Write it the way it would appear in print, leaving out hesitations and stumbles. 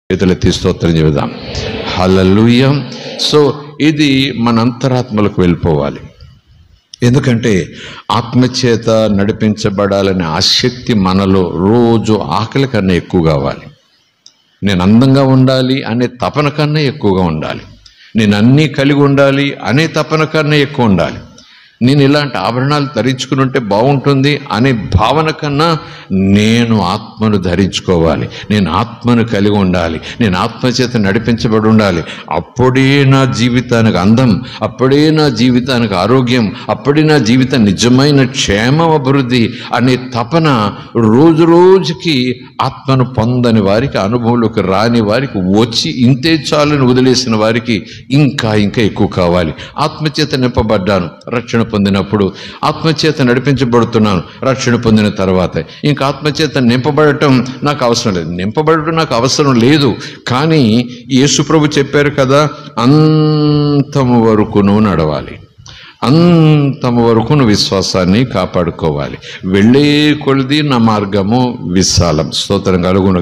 చేతులెత్తి స్తోత్రం చెబుదాం. హల్లెలూయా. సో ఇది మన అంతరాత్మలకు వెళ్ళిపోవాలి. ఎందుకంటే ఆత్మచేత నడిపించబడాలనే ఆసక్తి మనలో రోజు ఆకలి కన్నా ఎక్కువ కావాలి. నేను అందంగా ఉండాలి అనే తపన కన్నా ఎక్కువగా ఉండాలి. నేను అన్నీ కలిగి ఉండాలి అనే తపన కన్నా ఎక్కువ ఉండాలి. నేను ఇలాంటి ఆభరణాలు ధరించుకుని ఉంటే బాగుంటుంది అనే భావన కన్నా నేను ఆత్మను ధరించుకోవాలి, నేను ఆత్మను కలిగి ఉండాలి, నేను ఆత్మచేత నడిపించబడి ఉండాలి. అప్పుడే నా జీవితానికి అందం, అప్పుడే నా జీవితానికి ఆరోగ్యం, అప్పుడే నా జీవితం నిజమైన క్షేమం, అభివృద్ధి అనే తపన రోజు రోజుకి ఆత్మను పొందని వారికి, అనుభవంలోకి రాని వారికి, వచ్చి ఇంతే చాలని వదిలేసిన వారికి ఇంకా ఇంకా ఎక్కువ కావాలి. ఆత్మచేత నింపబడ్డాను, రక్షణ పొందినప్పుడు ఆత్మచేత నడిపించబడుతున్నాను. రక్షణ పొందిన తర్వాత ఇంకా ఆత్మచేత నింపబడటం నాకు అవసరం లేదు. నింపబడటం నాకు అవసరం లేదు, కానీ యేసు ప్రభు చెప్పారు కదా, అంతము వరకును నడవాలి, అంతము వరకు విశ్వాసాన్ని కాపాడుకోవాలి. వెళ్ళే కొలది నా మార్గము విశాలం. స్తోత్రం కలుగును.